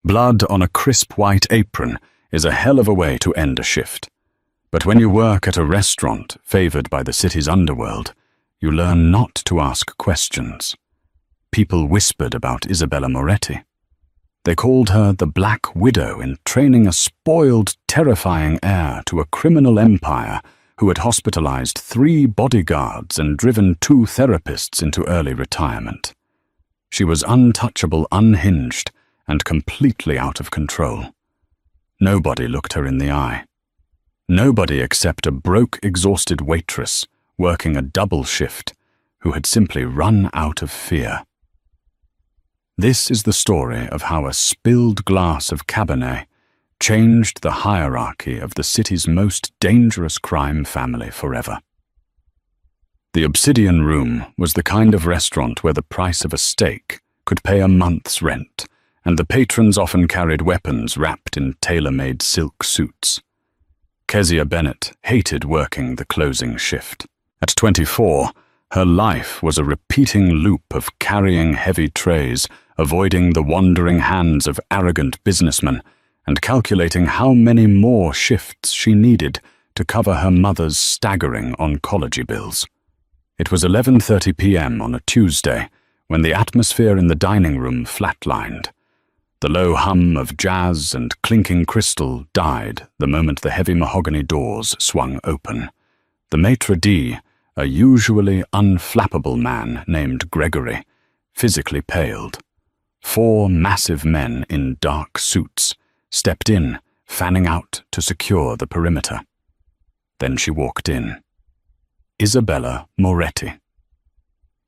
Blood on a crisp white apron is a hell of a way to end a shift. But when you work at a restaurant favored by the city's underworld, you learn not to ask questions. People whispered about Isabella Moretti. They called her the Black Widow in training a spoiled, terrifying heir to a criminal empire who had hospitalized 3 bodyguards and driven 2 therapists into early retirement. She was untouchable, unhinged, and completely out of control. Nobody looked her in the eye. Nobody except a broke, exhausted waitress working a double shift who had simply run out of fear. This is the story of how a spilled glass of Cabernet changed the hierarchy of the city's most dangerous crime family forever. The Obsidian Room was the kind of restaurant where the price of a steak could pay a month's rent, and the patrons often carried weapons wrapped in tailor-made silk suits. Kezia Bennett hated working the closing shift. At 24, her life was a repeating loop of carrying heavy trays, avoiding the wandering hands of arrogant businessmen, and calculating how many more shifts she needed to cover her mother's staggering oncology bills. It was 11:30 p.m. on a Tuesday when the atmosphere in the dining room flatlined. The low hum of jazz and clinking crystal died the moment the heavy mahogany doors swung open. The maitre d', a usually unflappable man named Gregory, physically paled. 4 massive men in dark suits stepped in, fanning out to secure the perimeter. Then she walked in. Isabella Moretti.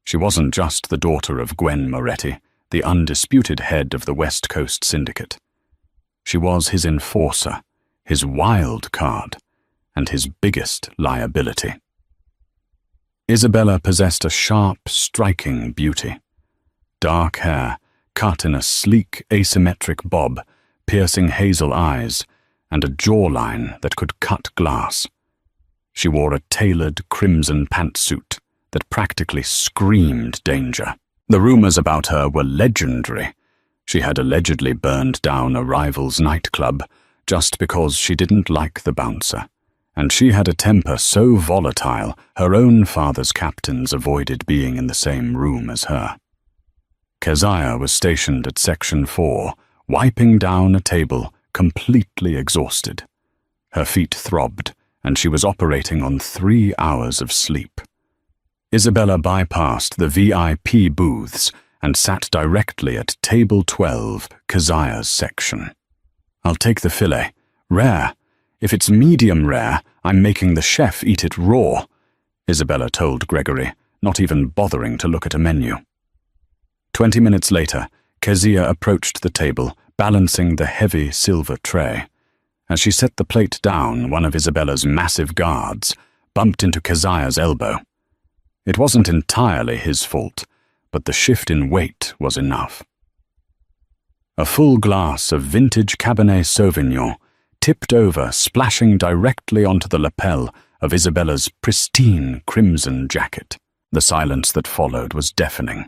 She wasn't just the daughter of Gwen Moretti, the undisputed head of the West Coast Syndicate. She was his enforcer, his wild card, and his biggest liability. Isabella possessed a sharp, striking beauty. Dark hair, cut in a sleek, asymmetric bob, piercing hazel eyes, and a jawline that could cut glass. She wore a tailored crimson pantsuit that practically screamed danger. The rumors about her were legendary. She had allegedly burned down a rival's nightclub just because she didn't like the bouncer, and she had a temper so volatile her own father's captains avoided being in the same room as her. Kezia was stationed at Section 4, wiping down a table, completely exhausted. Her feet throbbed, and she was operating on 3 hours of sleep. Isabella bypassed the VIP booths and sat directly at Table 12, Kezia's section. "I'll take the filet. Rare. If it's medium rare, I'm making the chef eat it raw," Isabella told Gregory, not even bothering to look at a menu. 20 minutes later, Kezia approached the table, balancing the heavy silver tray. As she set the plate down, one of Isabella's massive guards bumped into Kezia's elbow. It wasn't entirely his fault, but the shift in weight was enough. A full glass of vintage Cabernet Sauvignon tipped over, splashing directly onto the lapel of Isabella's pristine crimson jacket. The silence that followed was deafening.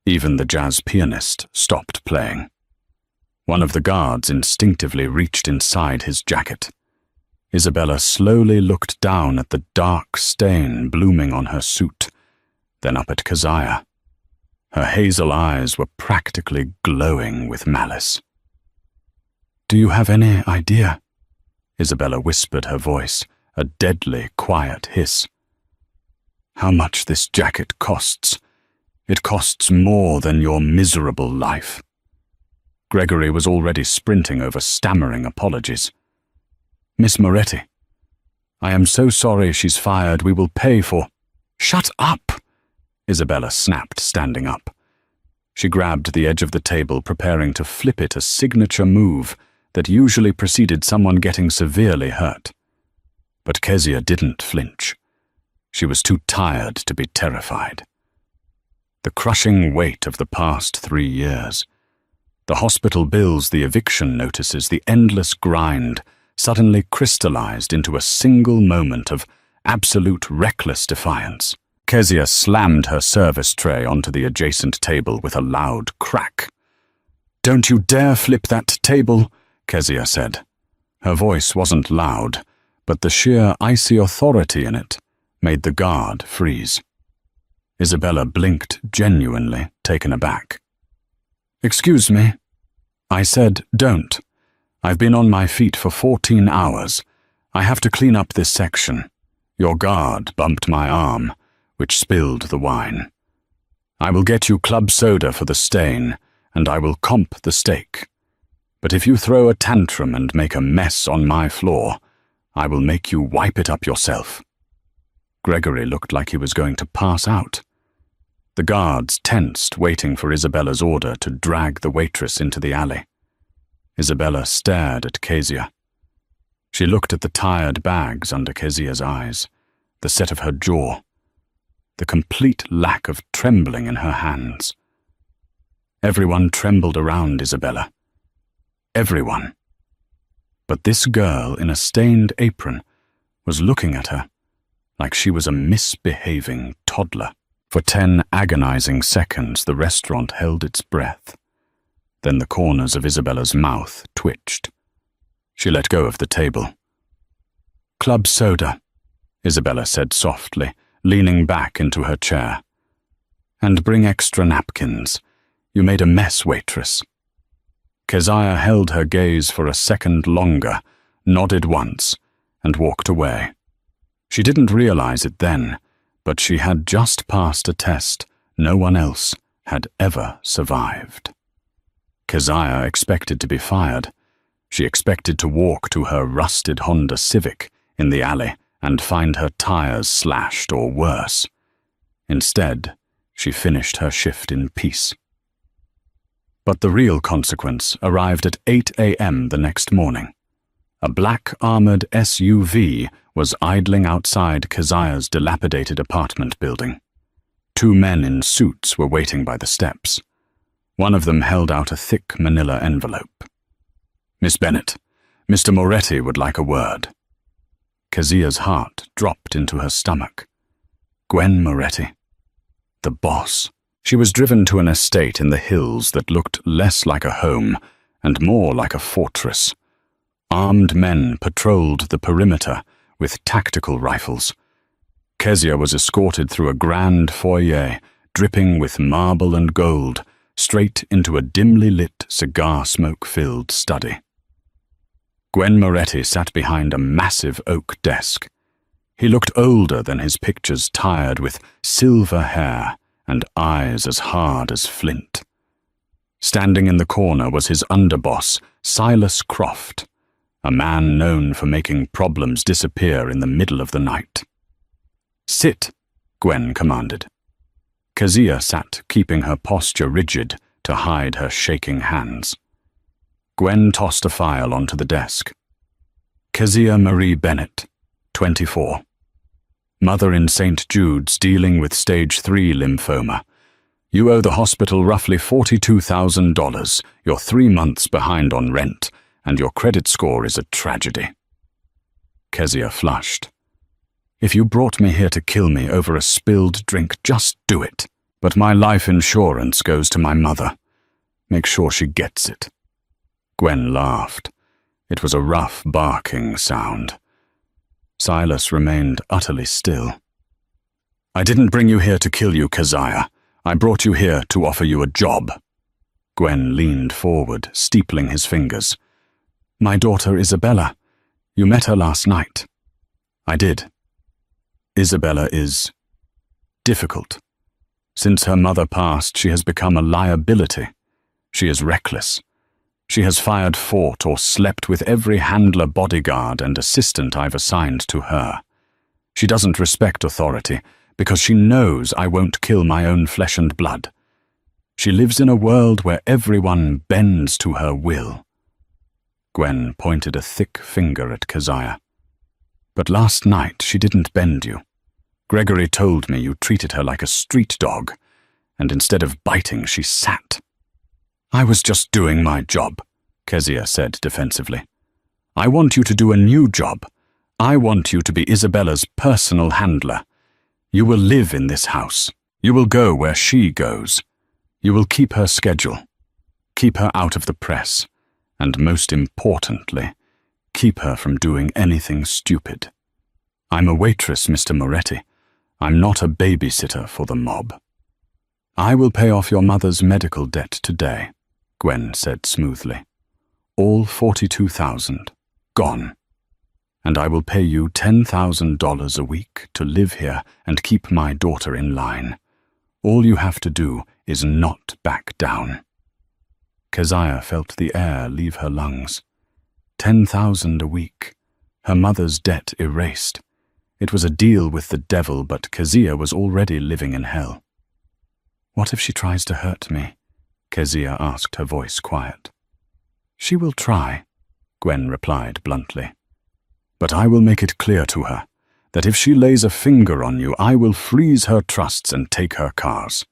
Even the jazz pianist stopped playing. One of the guards instinctively reached inside his jacket. Isabella slowly looked down at the dark stain blooming on her suit, then up at Kezia. Her hazel eyes were practically glowing with malice. "Do you have any idea?" Isabella whispered, her voice a deadly, quiet hiss. "How much this jacket costs? It costs more than your miserable life." Gregory was already sprinting over stammering apologies. "Miss Moretti, I am so sorry she's fired. We will pay for—" "Shut up!" Isabella snapped, standing up. She grabbed the edge of the table, preparing to flip it, a signature move that usually preceded someone getting severely hurt. But Kezia didn't flinch. She was too tired to be terrified. The crushing weight of the past 3 years, the hospital bills, the eviction notices, the endless grind, suddenly crystallized into a single moment of absolute reckless defiance. Kezia slammed her service tray onto the adjacent table with a loud crack. "Don't you dare flip that table," Kezia said. Her voice wasn't loud, but the sheer icy authority in it made the guard freeze. Isabella blinked, genuinely taken aback. "Excuse me." I said, "Don't. I've been on my feet for 14 hours. I have to clean up this section. Your guard bumped my arm, which spilled the wine. I will get you club soda for the stain, and I will comp the steak. But if you throw a tantrum and make a mess on my floor, I will make you wipe it up yourself." Gregory looked like he was going to pass out. The guards tensed, waiting for Isabella's order to drag the waitress into the alley. Isabella stared at Kezia. She looked at the tired bags under Kezia's eyes, the set of her jaw, the complete lack of trembling in her hands. Everyone trembled around Isabella. Everyone. But this girl in a stained apron was looking at her like she was a misbehaving toddler. For 10 agonizing seconds the restaurant held its breath. Then the corners of Isabella's mouth twitched. She let go of the table. "Club soda," Isabella said softly, leaning back into her chair. "And bring extra napkins. You made a mess, waitress." Kezia held her gaze for a second longer, nodded once, and walked away. She didn't realize it then, but she had just passed a test no one else had ever survived. Kezia expected to be fired. She expected to walk to her rusted Honda Civic in the alley and find her tires slashed or worse. Instead, she finished her shift in peace. But the real consequence arrived at 8 a.m. the next morning. A black armored SUV was idling outside Kezia's dilapidated apartment building. 2 men in suits were waiting by the steps. One of them held out a thick manila envelope. "Miss Bennett, Mr. Moretti would like a word." Kezia's heart dropped into her stomach. Gwen Moretti. The boss. She was driven to an estate in the hills that looked less like a home and more like a fortress. Armed men patrolled the perimeter with tactical rifles. Kezia was escorted through a grand foyer, dripping with marble and gold, straight into a dimly lit, cigar-smoke-filled study. Gwen Moretti sat behind a massive oak desk. He looked older than his pictures, tired, with silver hair and eyes as hard as flint. Standing in the corner was his underboss, Silas Croft, a man known for making problems disappear in the middle of the night. "Sit," Gwen commanded. Kezia sat, keeping her posture rigid to hide her shaking hands. Gwen tossed a file onto the desk. "Kezia Marie Bennett, 24. Mother in St. Jude's, dealing with stage 3 lymphoma. You owe the hospital roughly $42,000. You're 3 months behind on rent, and your credit score is a tragedy." Kezia flushed. "If you brought me here to kill me over a spilled drink, just do it. But my life insurance goes to my mother. Make sure she gets it." Gwen laughed. It was a rough, barking sound. Silas remained utterly still. "I didn't bring you here to kill you, Kezia. I brought you here to offer you a job." Gwen leaned forward, steepling his fingers. "My daughter Isabella. You met her last night." "I did. Isabella is difficult. Since her mother passed, she has become a liability. She is reckless. She has fired, fought, or slept with every handler, bodyguard, and assistant I've assigned to her. She doesn't respect authority because she knows I won't kill my own flesh and blood. She lives in a world where everyone bends to her will." Gwen pointed a thick finger at Kezia. "But last night she didn't bend you. Gregory told me you treated her like a street dog, and instead of biting, she sat." "I was just doing my job," Kezia said defensively. "I want you to do a new job. I want you to be Isabella's personal handler. You will live in this house. You will go where she goes. You will keep her schedule. Keep her out of the press, and most importantly, keep her from doing anything stupid. I'm a waitress, Mr. Moretti. I'm not a babysitter for the mob. I will pay off your mother's medical debt today, Gwen said smoothly. All $42,000, gone. And I will pay you $10,000 a week to live here and keep my daughter in line. All you have to do is not back down. Keziah felt the air leave her lungs. $10,000 a week. Her mother's debt erased. It was a deal with the devil, but Keziah was already living in hell. What if she tries to hurt me? Keziah asked, her voice quiet. She will try, Gwen replied bluntly. But I will make it clear to her that if she lays a finger on you, I will freeze her trusts and take her cars.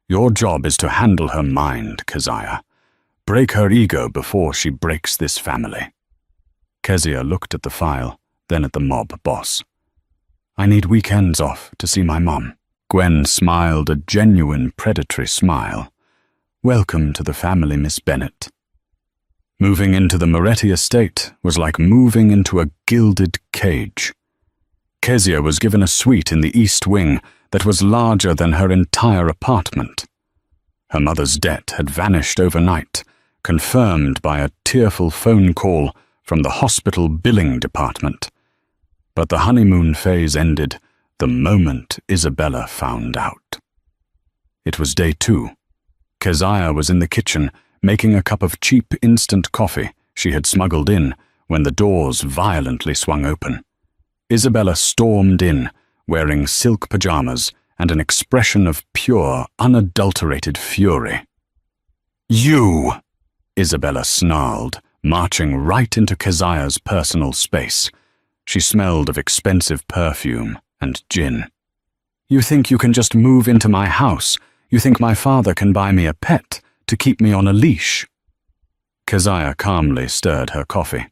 Your job is to handle her mind, Keziah. Break her ego before she breaks this family. Keziah looked at the file, then at the mob boss. I need weekends off to see my mom. Gwen smiled a genuine predatory smile. Welcome to the family, Miss Bennett. Moving into the Moretti estate was like moving into a gilded cage. Keziah was given a suite in the East Wing that was larger than her entire apartment. Her mother's debt had vanished overnight, confirmed by a tearful phone call from the hospital billing department. But the honeymoon phase ended the moment Isabella found out. It was day 2. Keziah was in the kitchen, making a cup of cheap instant coffee she had smuggled in when the doors violently swung open. Isabella stormed in, wearing silk pajamas and an expression of pure, unadulterated fury. You! Isabella snarled, marching right into Keziah's personal space. She smelled of expensive perfume and gin. You think you can just move into my house? You think my father can buy me a pet to keep me on a leash? Keziah calmly stirred her coffee.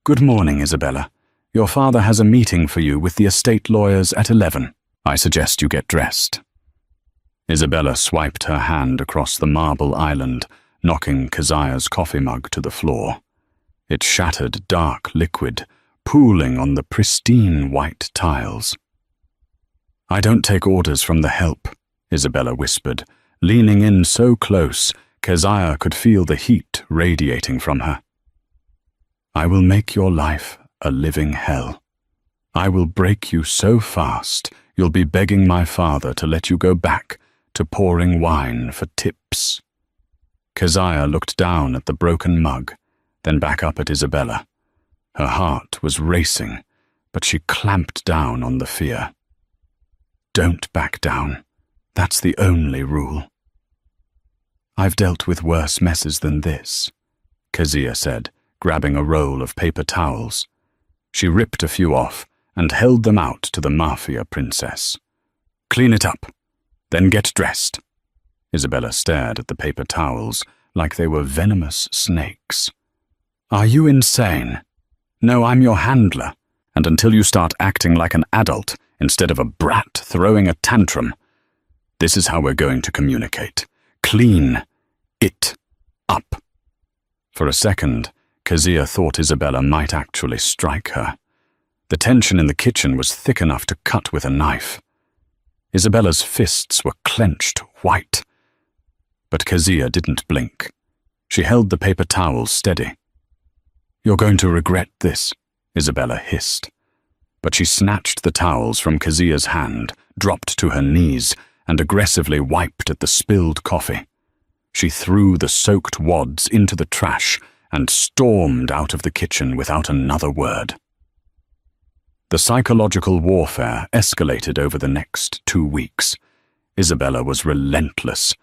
Good morning, Isabella. Your father has a meeting for you with the estate lawyers at 11. I suggest you get dressed. Isabella swiped her hand across the marble island, knocking Keziah's coffee mug to the floor. It shattered dark liquid, pooling on the pristine white tiles. I don't take orders from the help, Isabella whispered, leaning in so close Keziah could feel the heat radiating from her. I will make your life a living hell. I will break you so fast you'll be begging my father to let you go back to pouring wine for tips. Keziah looked down at the broken mug, then back up at Isabella. Her heart was racing, but she clamped down on the fear. Don't back down. That's the only rule. I've dealt with worse messes than this, Keziah said, grabbing a roll of paper towels. She ripped a few off and held them out to the Mafia princess. Clean it up, then get dressed. Isabella stared at the paper towels like they were venomous snakes. Are you insane? No, I'm your handler, and until you start acting like an adult instead of a brat throwing a tantrum, this is how we're going to communicate. Clean it up. For a second, Keziah thought Isabella might actually strike her. The tension in the kitchen was thick enough to cut with a knife. Isabella's fists were clenched white. But Keziah didn't blink. She held the paper towel steady. You're going to regret this, Isabella hissed. But she snatched the towels from Keziah's hand, dropped to her knees, and aggressively wiped at the spilled coffee. She threw the soaked wads into the trash and stormed out of the kitchen without another word. The psychological warfare escalated over the next 2 weeks. Isabella was relentless.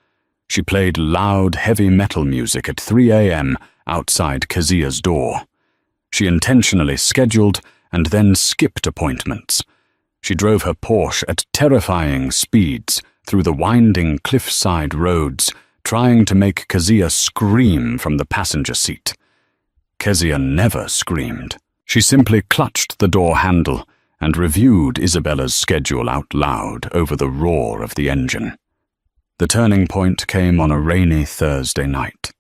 She played loud, heavy metal music at 3 a.m. outside Keziah's door. She intentionally scheduled and then skipped appointments. She drove her Porsche at terrifying speeds through the winding cliffside roads, trying to make Keziah scream from the passenger seat. Keziah never screamed. She simply clutched the door handle and reviewed Isabella's schedule out loud over the roar of the engine. The turning point came on a rainy Thursday night.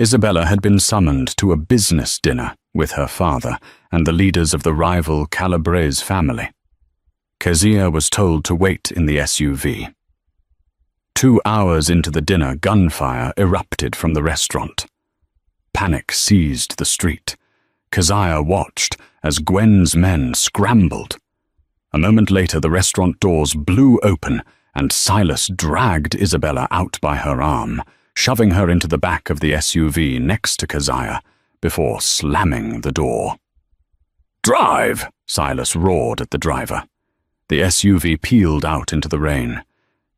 Isabella had been summoned to a business dinner with her father and the leaders of the rival Calabrese family. Kezia was told to wait in the SUV. 2 hours into the dinner, gunfire erupted from the restaurant. Panic seized the street. Kezia watched as Gwen's men scrambled. A moment later, the restaurant doors blew open and Silas dragged Isabella out by her arm, shoving her into the back of the SUV next to Kezia before slamming the door. "Drive!" Silas roared at the driver. The SUV peeled out into the rain.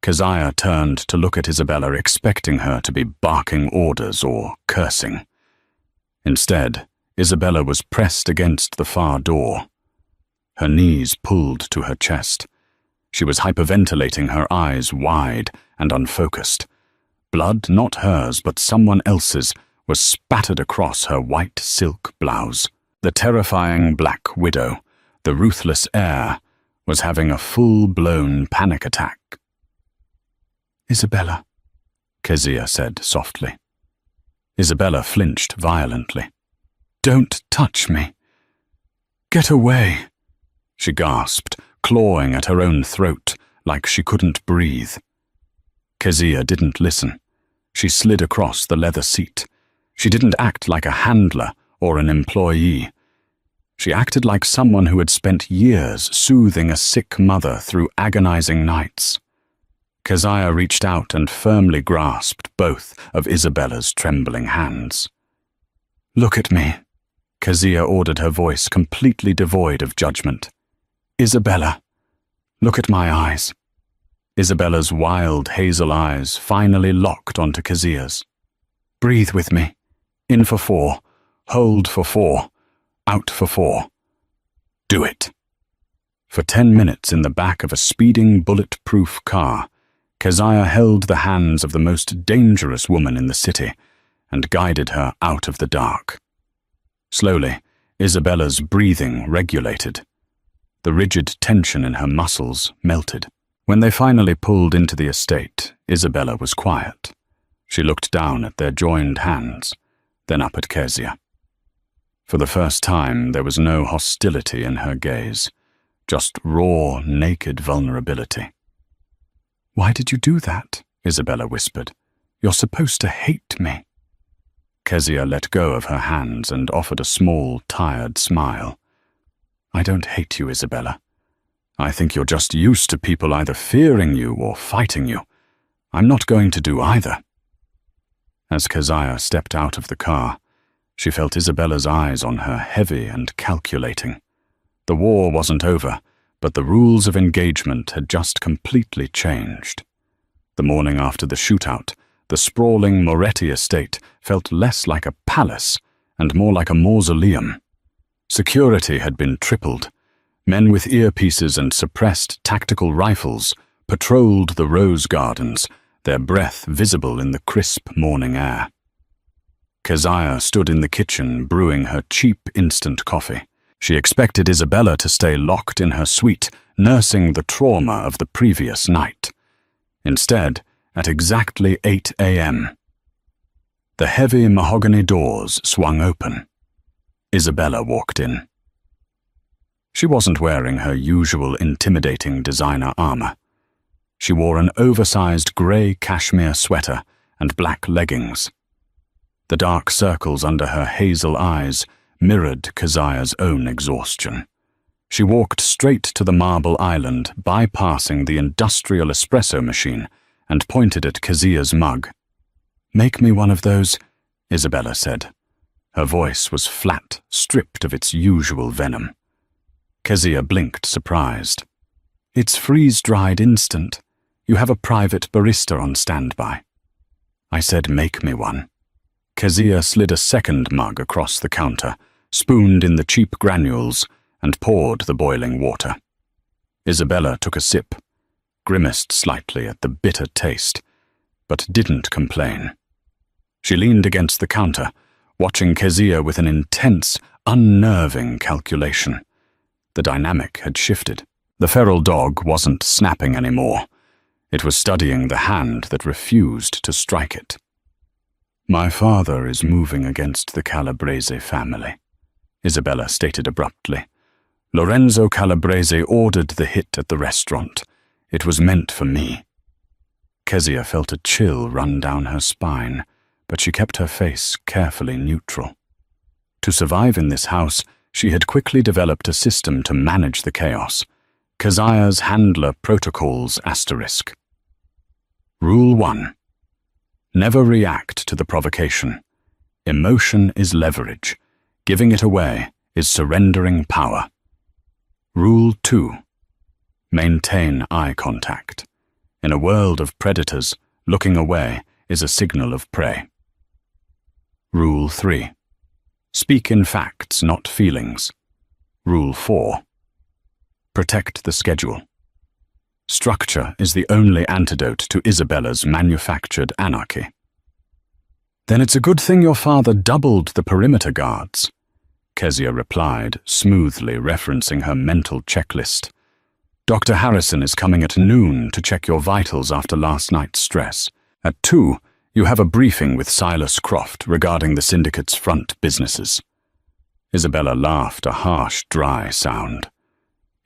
Kezia turned to look at Isabella, expecting her to be barking orders or cursing. Instead, Isabella was pressed against the far door. Her knees pulled to her chest. She was hyperventilating, her eyes wide and unfocused. Blood, not hers but someone else's, was spattered across her white silk blouse. The terrifying Black Widow, the ruthless heir, was having a full-blown panic attack. "Isabella," Kezia said softly. Isabella flinched violently. "Don't touch me. Get away," she gasped, clawing at her own throat like she couldn't breathe. Kezia didn't listen. She slid across the leather seat. She didn't act like a handler or an employee. She acted like someone who had spent years soothing a sick mother through agonizing nights. Kezia reached out and firmly grasped both of Isabella's trembling hands. "Look at me," Kezia ordered, her voice completely devoid of judgment. "Isabella, look at my eyes." Isabella's wild hazel eyes finally locked onto Kezia's. "Breathe with me. In for 4. Hold for 4. Out for 4. Do it." For 10 minutes in the back of a speeding bulletproof car, Kezia held the hands of the most dangerous woman in the city and guided her out of the dark. Slowly, Isabella's breathing regulated. The rigid tension in her muscles melted. When they finally pulled into the estate, Isabella was quiet. She looked down at their joined hands, then up at Kezia. For the first time, there was no hostility in her gaze, just raw, naked vulnerability. "Why did you do that?" Isabella whispered. "You're supposed to hate me." Kezia let go of her hands and offered a small, tired smile. "I don't hate you, Isabella. I think you're just used to people either fearing you or fighting you. I'm not going to do either." As Kezia stepped out of the car, she felt Isabella's eyes on her, heavy and calculating. The war wasn't over, but the rules of engagement had just completely changed. The morning after the shootout, the sprawling Moretti estate felt less like a palace and more like a mausoleum. Security had been tripled. Men with earpieces and suppressed tactical rifles patrolled the rose gardens, their breath visible in the crisp morning air. Kezia stood in the kitchen brewing her cheap instant coffee. She expected Isabella to stay locked in her suite, nursing the trauma of the previous night. Instead, at exactly 8 a.m., the heavy mahogany doors swung open. Isabella walked in. She wasn't wearing her usual intimidating designer armor. She wore an oversized grey cashmere sweater and black leggings. The dark circles under her hazel eyes mirrored Kezia's own exhaustion. She walked straight to the marble island, bypassing the industrial espresso machine, and pointed at Kezia's mug. "Make me one of those," Isabella said. Her voice was flat, stripped of its usual venom. Kezia blinked, surprised. "It's freeze-dried instant. You have a private barista on standby." I said, "Make me one." Kezia slid a second mug across the counter, spooned in the cheap granules, and poured the boiling water. Isabella took a sip, grimaced slightly at the bitter taste, but didn't complain. She leaned against the counter, watching Kezia with an intense, unnerving calculation. The dynamic had shifted. The feral dog wasn't snapping anymore. It was studying the hand that refused to strike it. My father is moving against the Calabrese family, Isabella stated abruptly. Lorenzo Calabrese ordered the hit at the restaurant. It was meant for me. Kezia felt a chill run down her spine, but she kept her face carefully neutral. To survive in this house, she had quickly developed a system to manage the chaos. Keziah's Handler Protocols *. Rule 1. Never react to the provocation. Emotion is leverage. Giving it away is surrendering power. Rule 2. Maintain eye contact. In a world of predators, looking away is a signal of prey. Rule 3. Speak in facts, not feelings. Rule 4. Protect the schedule. Structure is the only antidote to Isabella's manufactured anarchy. Then it's a good thing your father doubled the perimeter guards, Kezia replied, smoothly referencing her mental checklist. Dr. Harrison is coming at noon to check your vitals after last night's stress. At 2, you have a briefing with Silas Croft regarding the syndicate's front businesses. Isabella laughed, a harsh, dry sound.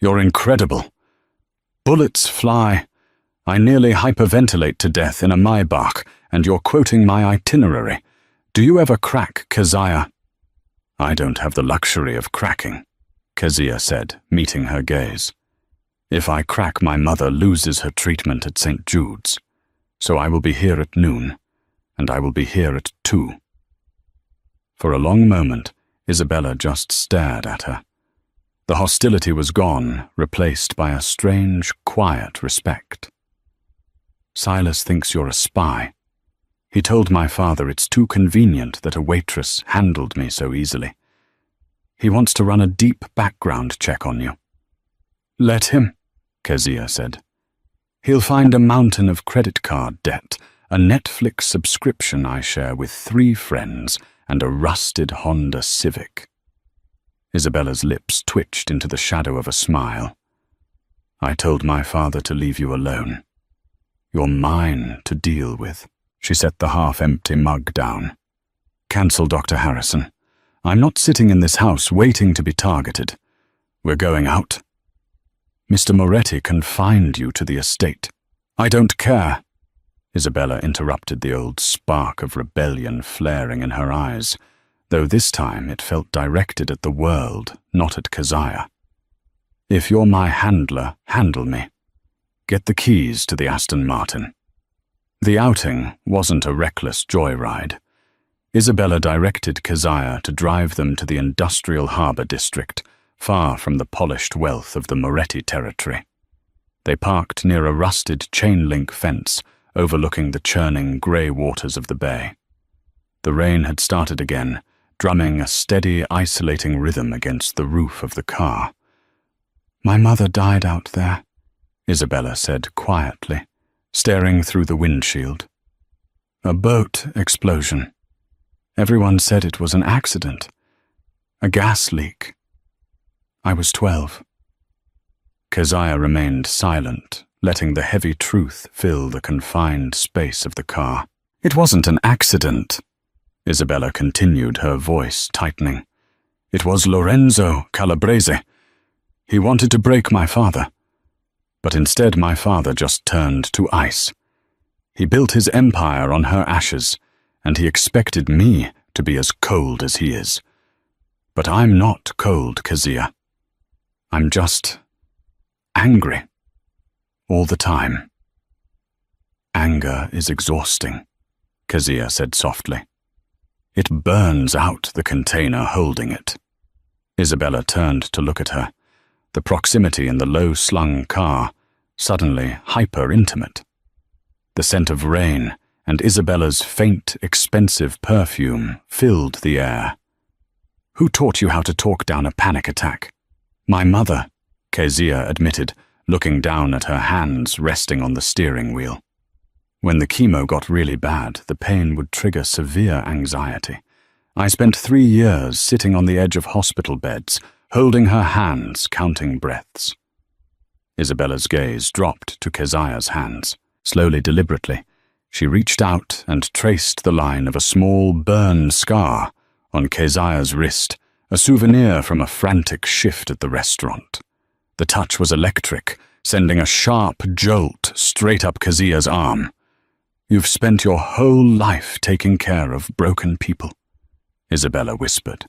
You're incredible. Bullets fly. I nearly hyperventilate to death in a Maybach, and you're quoting my itinerary. Do you ever crack, Keziah? I don't have the luxury of cracking, Kezia said, meeting her gaze. If I crack, my mother loses her treatment at St. Jude's. So I will be here at noon, and I will be here at 2. For a long moment, Isabella just stared at her. The hostility was gone, replaced by a strange, quiet respect. Silas thinks you're a spy. He told my father it's too convenient that a waitress handled me so easily. He wants to run a deep background check on you. Let him, Kezia said. He'll find a mountain of credit card debt, a Netflix subscription I share with 3 friends, and a rusted Honda Civic. Isabella's lips twitched into the shadow of a smile. I told my father to leave you alone. You're mine to deal with. She set the half-empty mug down. Cancel, Dr. Harrison. I'm not sitting in this house waiting to be targeted. We're going out. Mr. Moretti confined you to the estate. I don't care. Isabella interrupted, the old spark of rebellion flaring in her eyes, though this time it felt directed at the world, not at Keziah. If you're my handler, handle me. Get the keys to the Aston Martin. The outing wasn't a reckless joyride. Isabella directed Keziah to drive them to the industrial harbour district, far from the polished wealth of the Moretti territory. They parked near a rusted chain-link fence overlooking the churning grey waters of the bay. The rain had started again, drumming a steady, isolating rhythm against the roof of the car. My mother died out there, Isabella said quietly, staring through the windshield. A boat explosion. Everyone said it was an accident. A gas leak. I was 12. Keziah remained silent, letting the heavy truth fill the confined space of the car. It wasn't an accident, Isabella continued, her voice tightening. It was Lorenzo Calabrese. He wanted to break my father. But instead my father just turned to ice. He built his empire on her ashes, and he expected me to be as cold as he is. But I'm not cold, Kezia. I'm just angry. All the time. Anger is exhausting, Kezia said softly. It burns out the container holding it. Isabella turned to look at her, the proximity in the low-slung car suddenly hyper-intimate. The scent of rain and Isabella's faint, expensive perfume filled the air. Who taught you how to talk down a panic attack? My mother, Kezia admitted, looking down at her hands resting on the steering wheel. When the chemo got really bad, the pain would trigger severe anxiety. I spent 3 years sitting on the edge of hospital beds, holding her hands, counting breaths. Isabella's gaze dropped to Keziah's hands. Slowly, deliberately, She reached out and traced the line of a small burn scar on Keziah's wrist, a souvenir from a frantic shift at the restaurant. The touch was electric, sending a sharp jolt straight up Keziah's arm. "You've spent your whole life taking care of broken people," Isabella whispered.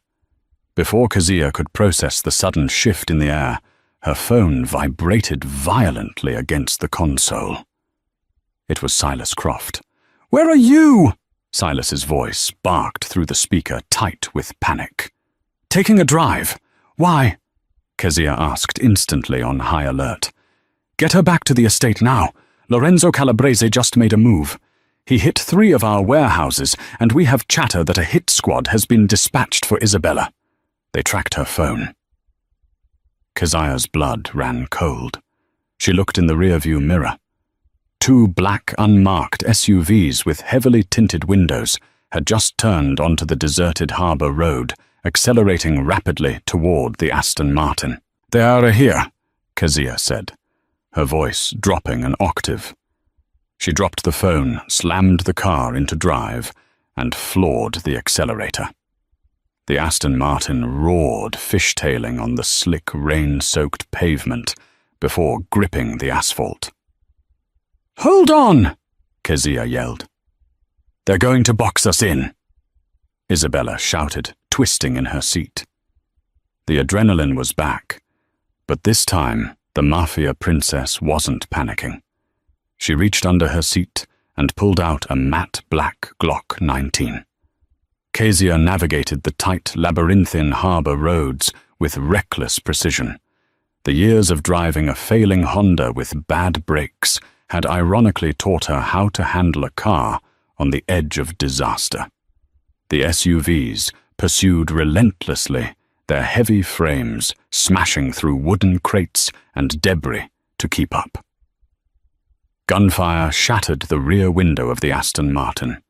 Before Keziah could process the sudden shift in the air, her phone vibrated violently against the console. It was Silas Croft. "Where are you?" Silas's voice barked through the speaker, tight with panic. "Taking a drive. Why?" Keziah asked, instantly on high alert. "Get her back to the estate now. Lorenzo Calabrese just made a move. He hit 3 of our warehouses, and we have chatter that a hit squad has been dispatched for Isabella." They tracked her phone. Keziah's blood ran cold. She looked in the rearview mirror. 2 black, unmarked SUVs with heavily tinted windows had just turned onto the deserted harbour road, accelerating rapidly toward the Aston Martin. "They are here," Keziah said, her voice dropping an octave. She dropped the phone, slammed the car into drive, and floored the accelerator. The Aston Martin roared, fishtailing on the slick, rain-soaked pavement before gripping the asphalt. "Hold on!" Keziah yelled. "They're going to box us in," Isabella shouted, twisting in her seat. The adrenaline was back, but this time the Mafia princess wasn't panicking. She reached under her seat and pulled out a matte black Glock 19. Keziah navigated the tight, labyrinthine harbour roads with reckless precision. The years of driving a failing Honda with bad brakes had ironically taught her how to handle a car on the edge of disaster. The SUVs pursued relentlessly, their heavy frames smashing through wooden crates and debris to keep up. Gunfire shattered the rear window of the Aston Martin.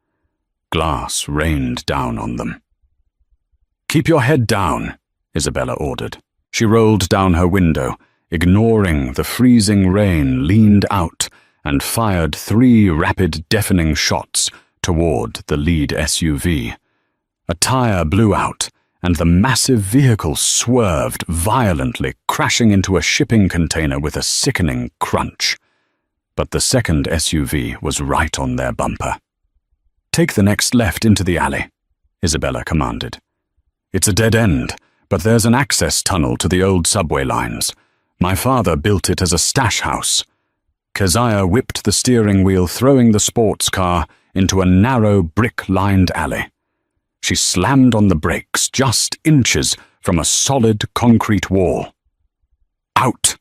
Glass rained down on them. "Keep your head down," Isabella ordered. She rolled down her window, ignoring the freezing rain, leaned out, and fired 3 rapid, deafening shots toward the lead SUV. A tire blew out, and the massive vehicle swerved violently, crashing into a shipping container with a sickening crunch. But the second SUV was right on their bumper. "Take the next left into the alley," Isabella commanded. "It's a dead end, but there's an access tunnel to the old subway lines. My father built it as a stash house." Keziah whipped the steering wheel, throwing the sports car into a narrow, brick-lined alley. She slammed on the brakes just inches from a solid concrete wall. "Out!"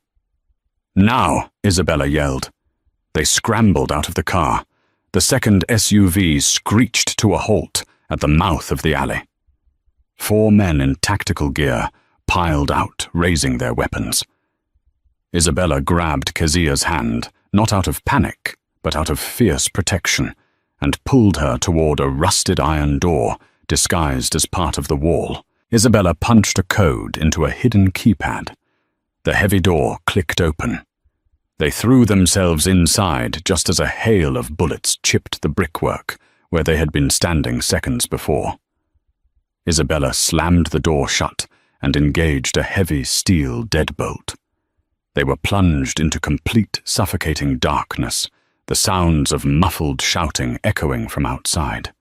"Now!" Isabella yelled. They scrambled out of the car. The second SUV screeched to a halt at the mouth of the alley. 4 men in tactical gear piled out, raising their weapons. Isabella grabbed Keziah's hand, not out of panic, but out of fierce protection, and pulled her toward a rusted iron door disguised as part of the wall. Isabella punched a code into a hidden keypad. The heavy door clicked open. They threw themselves inside just as a hail of bullets chipped the brickwork where they had been standing seconds before. Isabella slammed the door shut and engaged a heavy steel deadbolt. They were plunged into complete, suffocating darkness, the sounds of muffled shouting echoing from outside.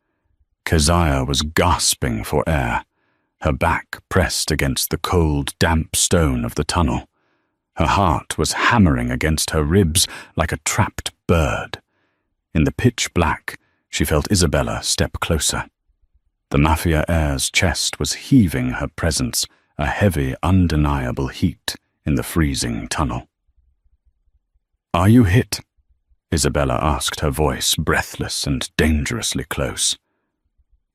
Keziah was gasping for air, her back pressed against the cold, damp stone of the tunnel. Her heart was hammering against her ribs like a trapped bird. In the pitch black, she felt Isabella step closer. The Mafia heir's chest was heaving her presence, a heavy, undeniable heat in the freezing tunnel. "Are you hit?" Isabella asked, her voice breathless and dangerously close.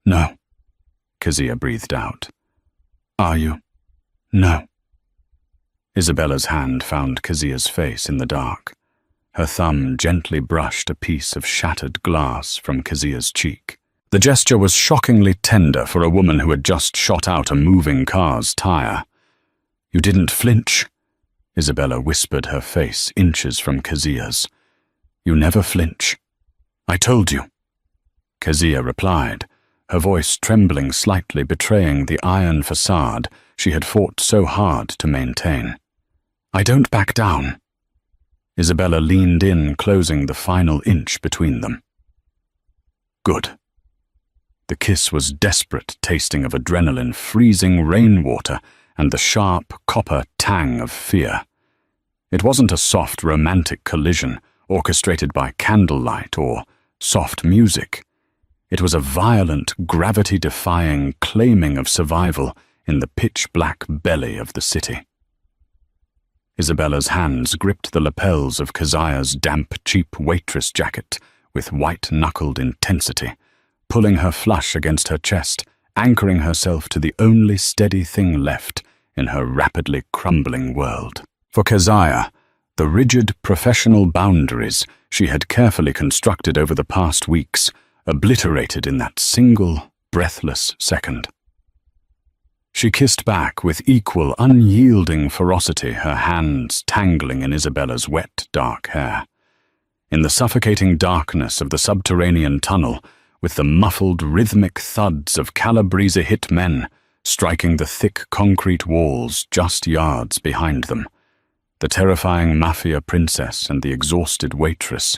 "No," Keziah breathed out. "Are you?" "No." Isabella's hand found Keziah's face in the dark. Her thumb gently brushed a piece of shattered glass from Keziah's cheek. The gesture was shockingly tender for a woman who had just shot out a moving car's tire. "You didn't flinch," Isabella whispered, her face inches from Keziah's. "You never flinch." I told you, Kezia replied, her voice trembling slightly, betraying the iron facade she had fought so hard to maintain. I don't back down. Isabella leaned in, closing the final inch between them. Good. The kiss was desperate, tasting of adrenaline, freezing rainwater, and the sharp copper tang of fear. It wasn't a soft romantic collision orchestrated by candlelight or soft music. It was a violent, gravity-defying claiming of survival in the pitch-black belly of the city. Isabella's hands gripped the lapels of Kezia's damp, cheap Waitress jacket with white-knuckled intensity, pulling her flush against her chest, anchoring herself to the only steady thing left in her rapidly crumbling world. For Kezia, the rigid professional boundaries she had carefully constructed over the past weeks obliterated in that single, breathless second. She kissed back with equal, unyielding ferocity, her hands tangling in Isabella's wet, dark hair. In the suffocating darkness of the subterranean tunnel, with the muffled, rhythmic thuds of Calabrese-hit men striking the thick concrete walls just yards behind them, the terrifying Mafia princess and the exhausted Waitress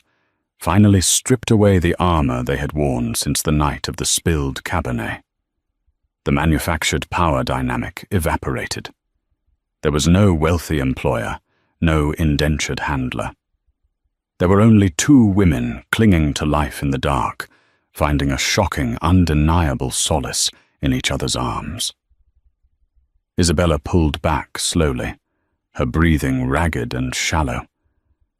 finally stripped away the armor they had worn since the night of the spilled Cabernet. The manufactured power dynamic evaporated. There was no wealthy employer, no indentured handler. There were only two women clinging to life in the dark, finding a shocking, undeniable solace in each other's arms. Isabella pulled back slowly, her breathing ragged and shallow.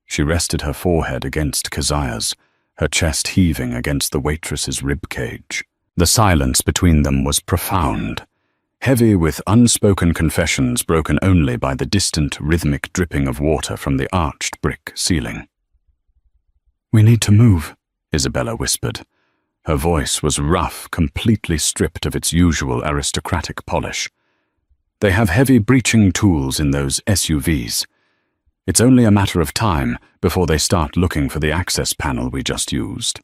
She rested her forehead against Kezia's, her chest heaving against the Waitress's ribcage. The silence between them was profound, heavy with unspoken confessions broken only by the distant rhythmic dripping of water from the arched brick ceiling. "We need to move," Isabella whispered. Her voice was rough, completely stripped of its usual aristocratic polish. "They have heavy breaching tools in those SUVs. It's only a matter of time before they start looking for the access panel we just used."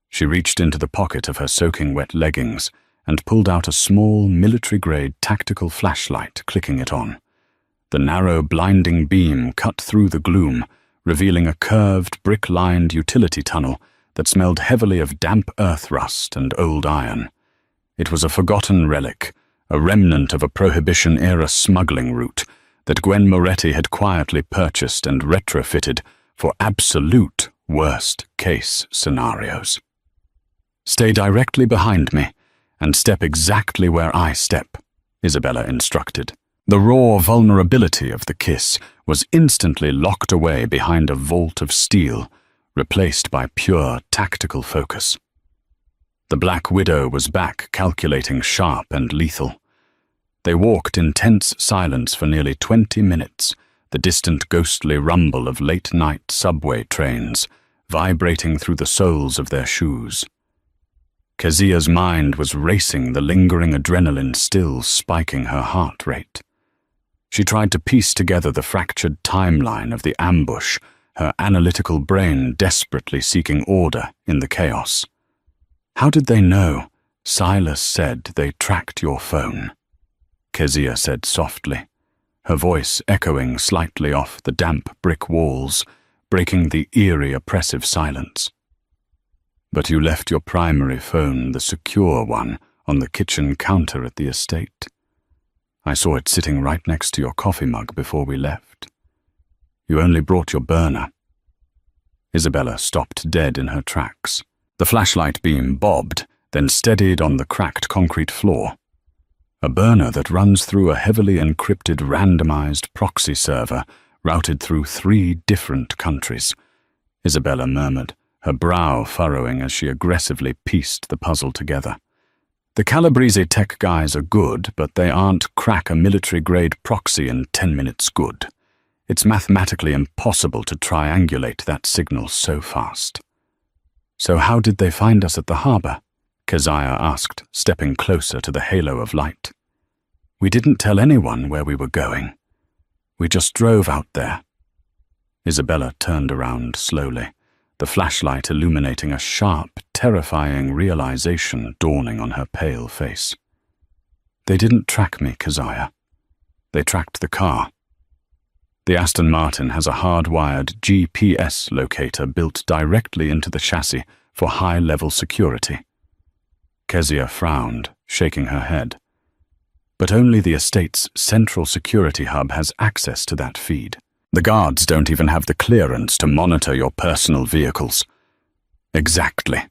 She reached into the pocket of her soaking wet leggings and pulled out a small, military-grade tactical flashlight, clicking it on. The narrow, blinding beam cut through the gloom, revealing a curved, brick-lined utility tunnel that smelled heavily of damp earth rust and old iron. It was a forgotten relic, a remnant of a Prohibition-era smuggling route that Gwen Moretti had quietly purchased and retrofitted for absolute worst-case scenarios. "Stay directly behind me and step exactly where I step," Isabella instructed. The raw vulnerability of the kiss was instantly locked away behind a vault of steel, replaced by pure tactical focus. The Black Widow was back, calculating, sharp and lethal. They walked in tense silence for nearly 20 minutes, the distant ghostly rumble of late-night subway trains vibrating through the soles of their shoes. Kezia's mind was racing, the lingering adrenaline still spiking her heart rate. She tried to piece together the fractured timeline of the ambush, her analytical brain desperately seeking order in the chaos. "How did they know? Silas said they tracked your phone," Kezia said softly, her voice echoing slightly off the damp brick walls, breaking the eerie, oppressive silence. "But you left your primary phone, the secure one, on the kitchen counter at the estate. I saw it sitting right next to your coffee mug before we left. You only brought your burner." Isabella stopped dead in her tracks. The flashlight beam bobbed, then steadied on the cracked concrete floor. A burner that runs through a heavily encrypted randomized proxy server routed through 3 different countries, Isabella murmured, her brow furrowing as she aggressively pieced the puzzle together. "The Calabrese tech guys are good, but they aren't crack a military-grade proxy in 10 minutes good. It's mathematically impossible to triangulate that signal so fast." "So how did they find us at the harbor?" Kezia asked, stepping closer to the halo of light. "We didn't tell anyone where we were going. We just drove out there." Isabella turned around slowly, the flashlight illuminating a sharp, terrifying realization dawning on her pale face. They didn't track me, Keziah. They tracked the car. The Aston Martin has a hardwired GPS locator built directly into the chassis for high-level security. Kezia frowned, shaking her head. But only the estate's central security hub has access to that feed. The guards don't even have the clearance to monitor your personal vehicles. Exactly,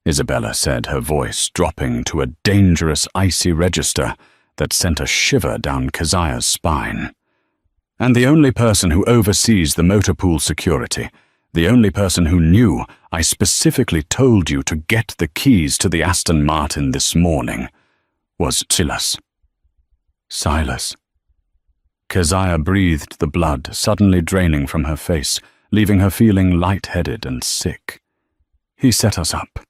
Isabella said, her voice dropping to a dangerous icy register that sent a shiver down Keziah's spine. And the only person who oversees the motor pool security, the only person who knew I specifically told you to get the keys to the Aston Martin this morning, was Silas. Silas. Keziah breathed the blood suddenly draining from her face, leaving her feeling lightheaded and sick. He set us up.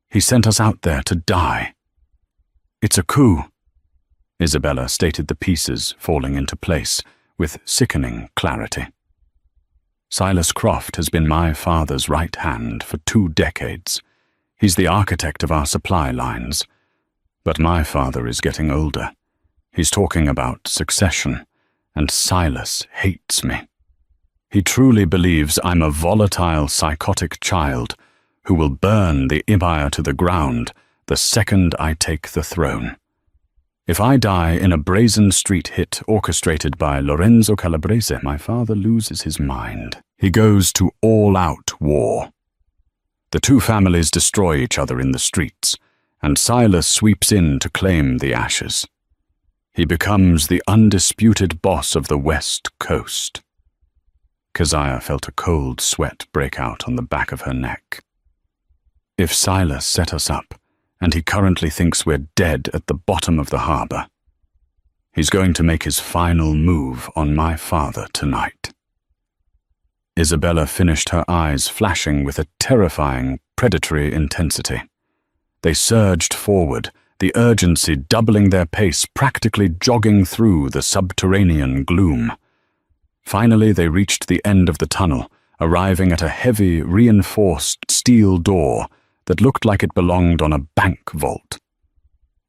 He sent us out there to die. It's a coup. Isabella stated the pieces falling into place with sickening clarity. Silas Croft has been my father's right hand for 2 decades. He's the architect of our supply lines. But my father is getting older. He's talking about succession, and Silas hates me. He truly believes I'm a volatile, psychotic child who will burn the empire to the ground the second I take the throne. If I die in a brazen street hit orchestrated by Lorenzo Calabrese, my father loses his mind. He goes to all-out war. The 2 families destroy each other in the streets, and Silas sweeps in to claim the ashes. He becomes the undisputed boss of the West Coast. Keziah felt a cold sweat break out on the back of her neck. If Silas set us up, and he currently thinks we're dead at the bottom of the harbor, he's going to make his final move on my father tonight. Isabella finished, her eyes flashing with a terrifying, predatory intensity. They surged forward, the urgency doubling their pace, practically jogging through the subterranean gloom. Finally, they reached the end of the tunnel, arriving at a heavy, reinforced steel door that looked like it belonged on a bank vault.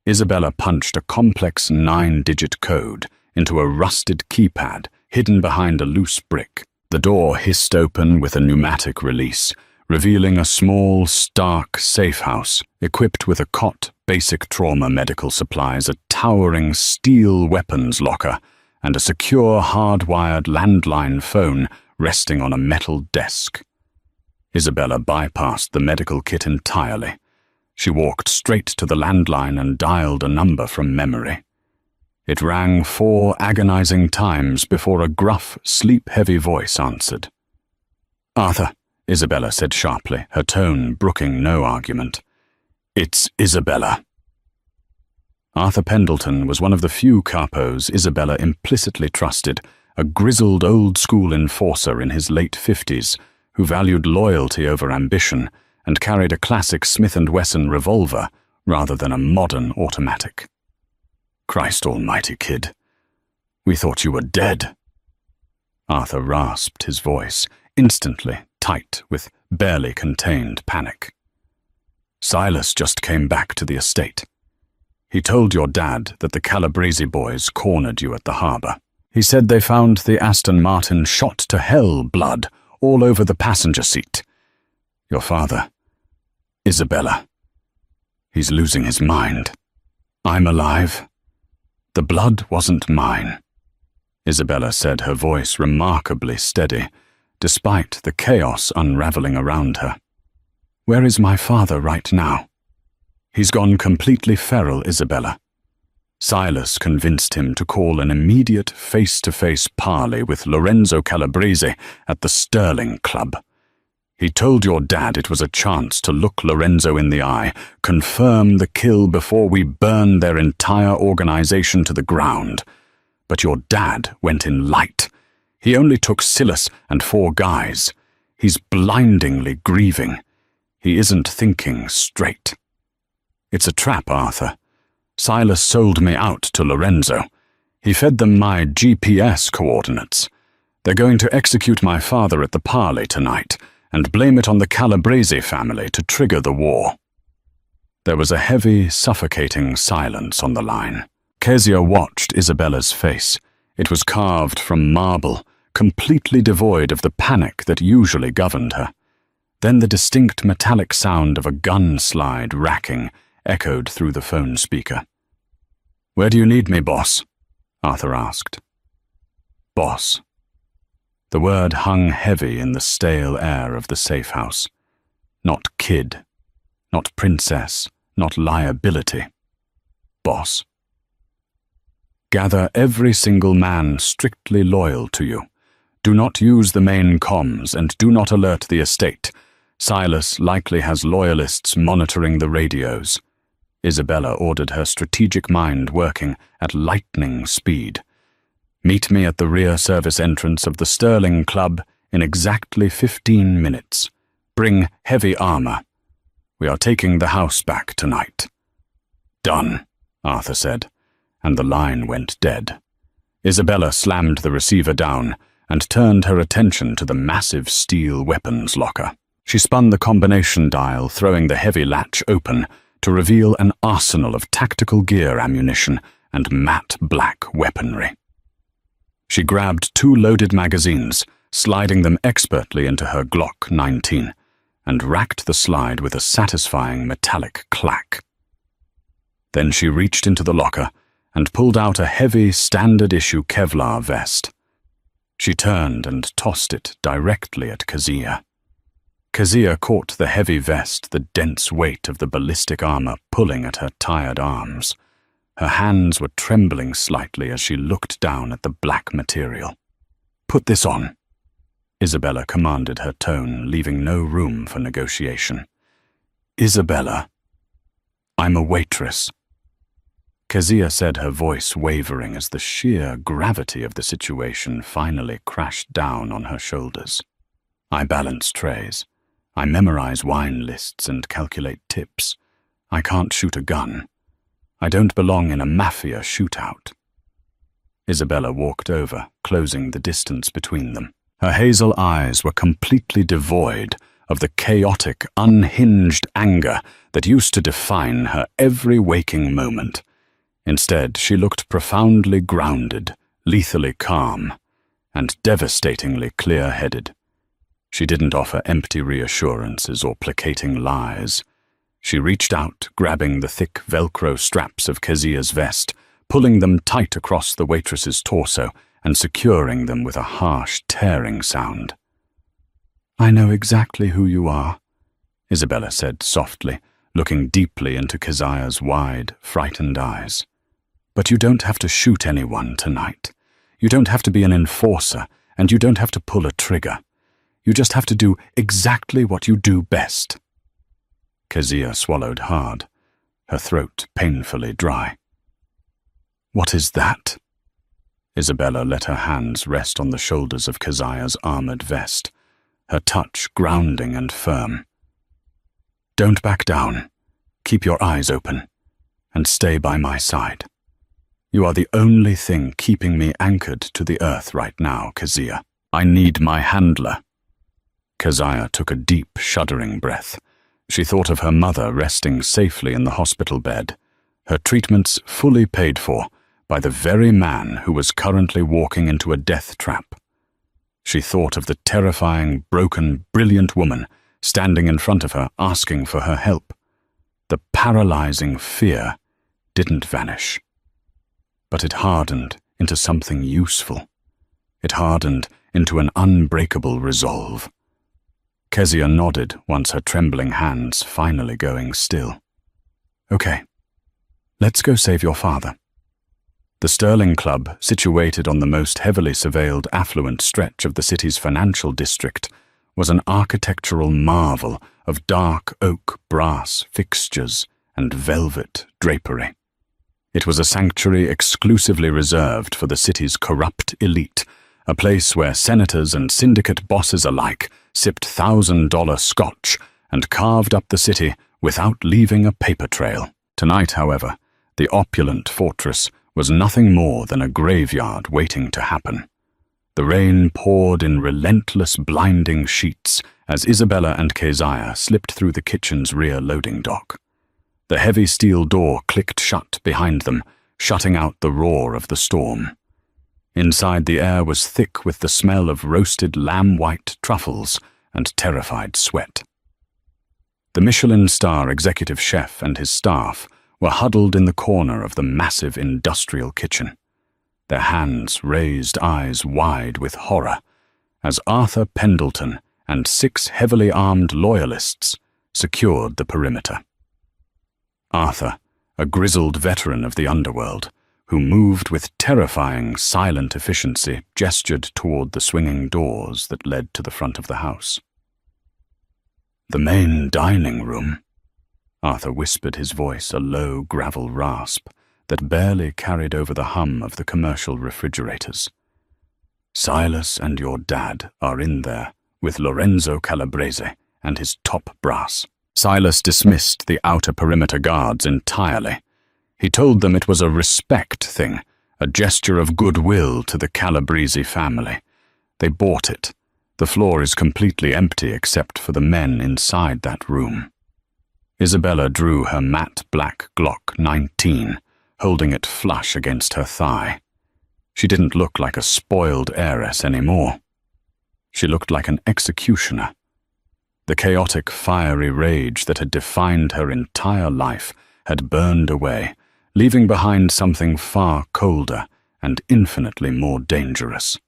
Isabella punched a complex 9-digit code into a rusted keypad hidden behind a loose brick. The door hissed open with a pneumatic release, revealing a small, stark safe house equipped with a cot, basic trauma medical supplies, a towering steel weapons locker, and a secure hardwired landline phone resting on a metal desk. Isabella bypassed the medical kit entirely. She walked straight to the landline and dialed a number from memory. It rang 4 agonizing times before a gruff, sleep-heavy voice answered. "Arthur," Isabella said sharply, her tone brooking no argument. "It's Isabella." Arthur Pendleton was one of the few capos Isabella implicitly trusted, a grizzled old-school enforcer in his late 50s, who valued loyalty over ambition and carried a classic Smith & Wesson revolver rather than a modern automatic. "Christ almighty, kid. We thought you were dead." Arthur rasped his voice, instantly tight with barely contained panic. "Silas just came back to the estate. He told your dad that the Calabrese boys cornered you at the harbor. He said they found the Aston Martin shot to hell, blood all over the passenger seat. Your father, Isabella, he's losing his mind. I'm alive. The blood wasn't mine," Isabella said, her voice remarkably steady, despite the chaos unraveling around her. "Where is my father right now?" "He's gone completely feral, Isabella. Silas convinced him to call an immediate face-to-face parley with Lorenzo Calabrese at the Sterling Club. He told your dad it was a chance to look Lorenzo in the eye, confirm the kill before we burn their entire organization to the ground. But your dad went in light. He only took Silas and 4 guys. He's blindingly grieving. He isn't thinking straight. It's a trap, Arthur. Silas sold me out to Lorenzo. He fed them my GPS coordinates. They're going to execute my father at the parley tonight, and blame it on the Calabrese family to trigger the war. There was a heavy, suffocating silence on the line. Kezia watched Isabella's face. It was carved from marble, completely devoid of the panic that usually governed her. Then the distinct metallic sound of a gun slide racking echoed through the phone speaker. "Where do you need me, boss?" Arthur asked. Boss. The word hung heavy in the stale air of the safe house. Not kid, not princess, not liability. Boss. Gather every single man strictly loyal to you. Do not use the main comms and do not alert the estate. Silas likely has loyalists monitoring the radios. Isabella ordered, her strategic mind working at lightning speed. Meet me at the rear service entrance of the Sterling Club in exactly 15 minutes. Bring heavy armor. We are taking the house back tonight. Done, Arthur said, and the line went dead. Isabella slammed the receiver down and turned her attention to the massive steel weapons locker. She spun the combination dial, throwing the heavy latch open to reveal an arsenal of tactical gear ammunition and matte black weaponry. She grabbed 2 loaded magazines, sliding them expertly into her Glock 19, and racked the slide with a satisfying metallic clack. Then she reached into the locker and pulled out a heavy standard-issue Kevlar vest. She turned and tossed it directly at Kezia. Kezia caught the heavy vest, the dense weight of the ballistic armor pulling at her tired arms. Her hands were trembling slightly as she looked down at the black material. "Put this on," Isabella commanded, her tone leaving no room for negotiation. "Isabella, I'm a waitress." Kezia said, her voice wavering as the sheer gravity of the situation finally crashed down on her shoulders. "I balance trays. I memorize wine lists and calculate tips. I can't shoot a gun. I don't belong in a Mafia shootout." Isabella walked over, closing the distance between them. Her hazel eyes were completely devoid of the chaotic, unhinged anger that used to define her every waking moment. Instead, she looked profoundly grounded, lethally calm, and devastatingly clear-headed. She didn't offer empty reassurances or placating lies. She reached out, grabbing the thick Velcro straps of Kezia's vest, pulling them tight across the waitress's torso and securing them with a harsh, tearing sound. "I know exactly who you are," Isabella said softly, looking deeply into Kezia's wide, frightened eyes. "But you don't have to shoot anyone tonight. You don't have to be an enforcer, and you don't have to pull a trigger. You just have to do exactly what you do best." Kezia swallowed hard, her throat painfully dry. "What is that?" Isabella let her hands rest on the shoulders of Kezia's armored vest, her touch grounding and firm. "Don't back down. Keep your eyes open, and stay by my side. You are the only thing keeping me anchored to the earth right now, Kezia. I need my handler." Kezia took a deep, shuddering breath. She thought of her mother resting safely in the hospital bed, her treatments fully paid for by the very man who was currently walking into a death trap. She thought of the terrifying, broken, brilliant woman standing in front of her, asking for her help. The paralyzing fear didn't vanish, but it hardened into something useful. It hardened into an unbreakable resolve. Kezia nodded once her trembling hands finally going still. "Okay, let's go save your father." The Sterling Club, situated on the most heavily surveilled affluent stretch of the city's financial district, was an architectural marvel of dark oak brass fixtures and velvet drapery. It was a sanctuary exclusively reserved for the city's corrupt elite, a place where senators and syndicate bosses alike sipped $1,000 scotch and carved up the city without leaving a paper trail. Tonight, however, the opulent fortress was nothing more than a graveyard waiting to happen. The rain poured in relentless, blinding sheets as Isabella and Keziah slipped through the kitchen's rear loading dock. The heavy steel door clicked shut behind them, shutting out the roar of the storm. Inside, the air was thick with the smell of roasted lamb-white truffles and terrified sweat. The Michelin star executive chef and his staff were huddled in the corner of the massive industrial kitchen, their hands raised, eyes wide with horror, as Arthur Pendleton and 6 heavily armed loyalists secured the perimeter. Arthur, a grizzled veteran of the underworld, who moved with terrifying, silent efficiency, gestured toward the swinging doors that led to the front of the house. "The main dining room," Arthur whispered, his voice a low gravel rasp that barely carried over the hum of the commercial refrigerators. "Silas and your dad are in there with Lorenzo Calabrese and his top brass." Silas dismissed the outer perimeter guards entirely. He told them it was a respect thing, a gesture of goodwill to the Calabrese family. They bought it. The floor is completely empty except for the men inside that room. Isabella drew her matte black Glock 19, holding it flush against her thigh. She didn't look like a spoiled heiress anymore. She looked like an executioner. The chaotic, fiery rage that had defined her entire life had burned away, leaving behind something far colder and infinitely more dangerous.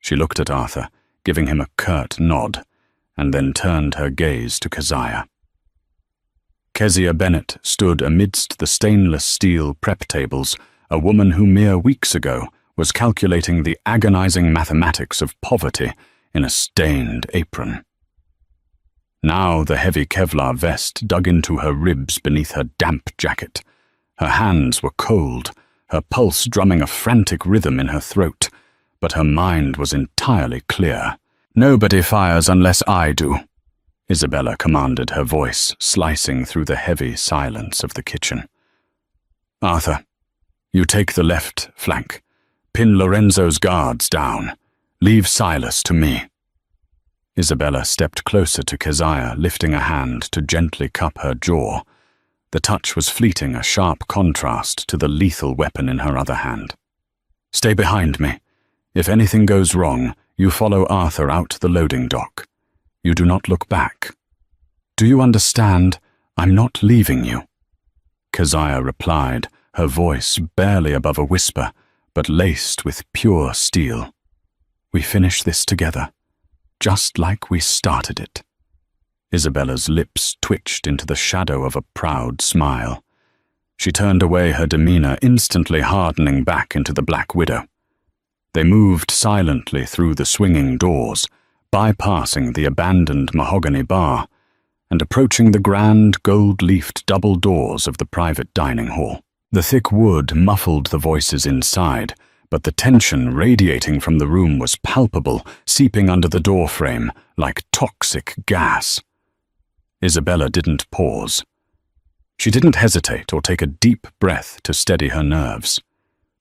She looked at Arthur, giving him a curt nod, and then turned her gaze to Keziah. Kezia Bennett stood amidst the stainless steel prep tables, a woman who mere weeks ago was calculating the agonizing mathematics of poverty in a stained apron. Now the heavy Kevlar vest dug into her ribs beneath her damp jacket. Her hands were cold, her pulse drumming a frantic rhythm in her throat, but her mind was entirely clear. "Nobody fires unless I do," Isabella commanded, her voice slicing through the heavy silence of the kitchen. "Arthur, you take the left flank. Pin Lorenzo's guards down. Leave Silas to me." Isabella stepped closer to Keziah, lifting a hand to gently cup her jaw. The touch was fleeting, a sharp contrast to the lethal weapon in her other hand. "Stay behind me. If anything goes wrong, you follow Arthur out the loading dock. You do not look back. Do you understand? I'm not leaving you." Keziah replied, her voice barely above a whisper, but laced with pure steel. "We finish this together, just like we started it." Isabella's lips twitched into the shadow of a proud smile. She turned away, her demeanor instantly hardening back into the Black Widow. They moved silently through the swinging doors, bypassing the abandoned mahogany bar, and approaching the grand gold-leafed double doors of the private dining hall. The thick wood muffled the voices inside, but the tension radiating from the room was palpable, seeping under the doorframe like toxic gas. Isabella didn't pause. She didn't hesitate or take a deep breath to steady her nerves.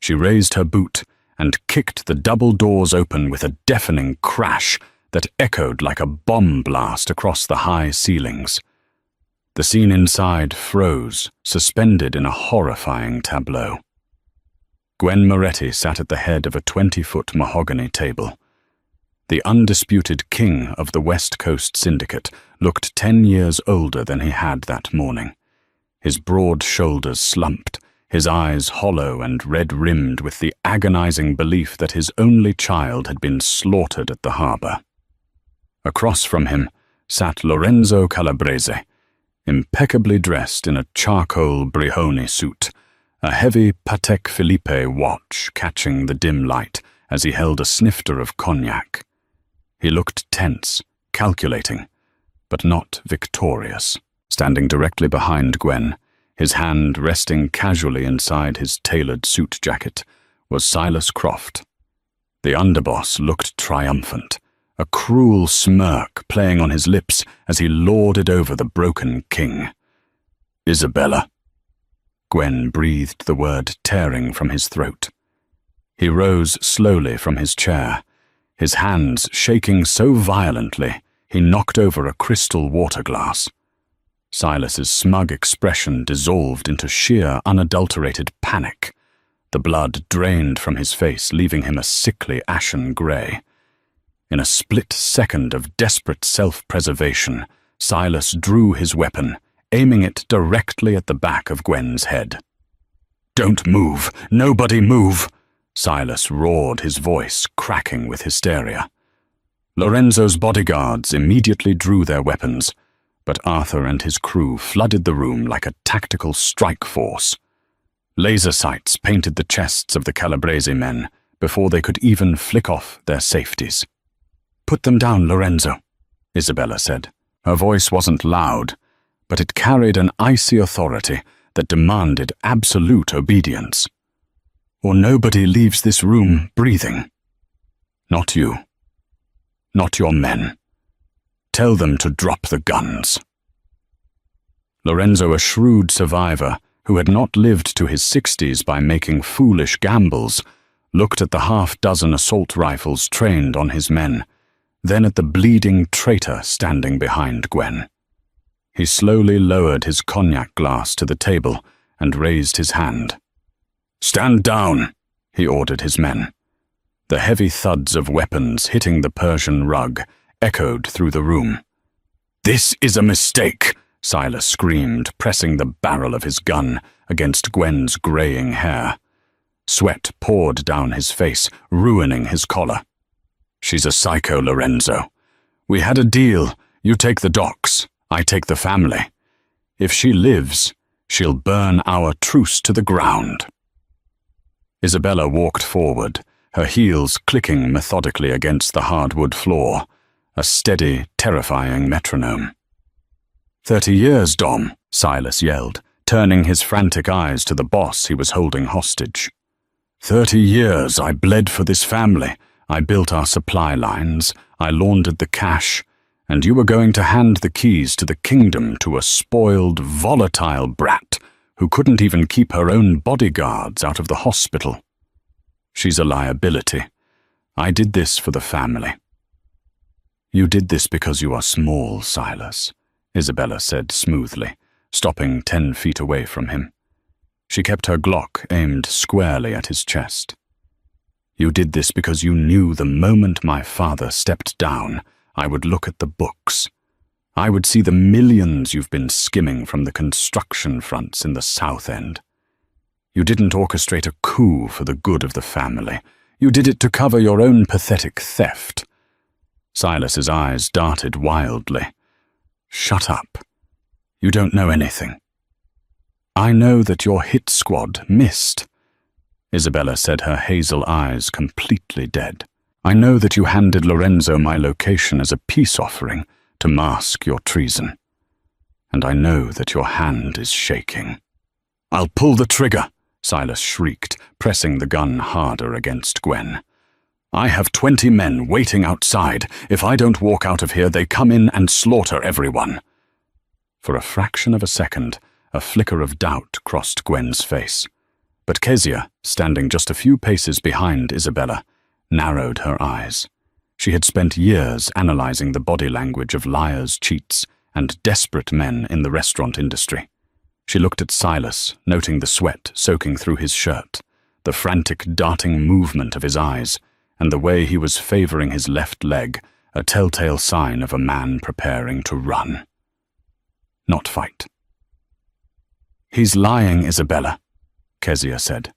She raised her boot and kicked the double doors open with a deafening crash that echoed like a bomb blast across the high ceilings. The scene inside froze, suspended in a horrifying tableau. Gwen Moretti sat at the head of a 20-foot mahogany table. The undisputed king of the West Coast Syndicate looked 10 years older than he had that morning. His broad shoulders slumped, his eyes hollow and red-rimmed with the agonizing belief that his only child had been slaughtered at the harbor. Across from him sat Lorenzo Calabrese, impeccably dressed in a charcoal Brioni suit, a heavy Patek Philippe watch catching the dim light as he held a snifter of cognac. He looked tense, calculating, but not victorious. Standing directly behind Gwen, his hand resting casually inside his tailored suit jacket, was Silas Croft. The underboss looked triumphant, a cruel smirk playing on his lips as he lorded over the broken king. "Isabella." Gwen breathed the word tearing from his throat. He rose slowly from his chair, his hands shaking so violently He knocked over a crystal water glass. Silas's smug expression dissolved into sheer, unadulterated panic. The blood drained from his face, leaving him a sickly ashen grey. In a split second of desperate self-preservation, Silas drew his weapon, aiming it directly at the back of Gwen's head. "Don't move! Nobody move!" Silas roared, his voice cracking with hysteria. Lorenzo's bodyguards immediately drew their weapons, but Arthur and his crew flooded the room like a tactical strike force. Laser sights painted the chests of the Calabrese men before they could even flick off their safeties. "Put them down, Lorenzo," Isabella said. Her voice wasn't loud, but it carried an icy authority that demanded absolute obedience. "Or nobody leaves this room breathing. Not you. Not your men. Tell them to drop the guns." Lorenzo, a shrewd survivor who had not lived to his 60s by making foolish gambles, looked at the half-dozen assault rifles trained on his men, then at the bleeding traitor standing behind Gwen. He slowly lowered his cognac glass to the table and raised his hand. "Stand down," he ordered his men. The heavy thuds of weapons hitting the Persian rug echoed through the room. "This is a mistake," Silas screamed, pressing the barrel of his gun against Gwen's graying hair. Sweat poured down his face, ruining his collar. "She's a psycho, Lorenzo. We had a deal. You take the docks, I take the family. If she lives, she'll burn our truce to the ground." Isabella walked forward, her heels clicking methodically against the hardwood floor, a steady, terrifying metronome. 30 years, Dom," Silas yelled, turning his frantic eyes to the boss he was holding hostage. 30 years I bled for this family. I built our supply lines, I laundered the cash, and you were going to hand the keys to the kingdom to a spoiled, volatile brat who couldn't even keep her own bodyguards out of the hospital. She's a liability. I did this for the family." "You did this because you are small, Silas," Isabella said smoothly, stopping 10 feet away from him. She kept her Glock aimed squarely at his chest. "You did this because you knew the moment my father stepped down, I would look at the books. I would see the millions you've been skimming from the construction fronts in the South End. You didn't orchestrate a coup for the good of the family. You did it to cover your own pathetic theft." Silas's eyes darted wildly. "Shut up. You don't know anything." "I know that your hit squad missed," Isabella said, her hazel eyes completely dead. "I know that you handed Lorenzo my location as a peace offering to mask your treason. And I know that your hand is shaking." "I'll pull the trigger," Silas shrieked, pressing the gun harder against Gwen. "I have 20 men waiting outside. If I don't walk out of here, they come in and slaughter everyone." For a fraction of a second, a flicker of doubt crossed Gwen's face. But Kezia, standing just a few paces behind Isabella, narrowed her eyes. She had spent years analyzing the body language of liars, cheats, and desperate men in the restaurant industry. She looked at Silas, noting the sweat soaking through his shirt, the frantic darting movement of his eyes, and the way he was favoring his left leg, a telltale sign of a man preparing to run. Not fight. "He's lying, Isabella," Kezia said.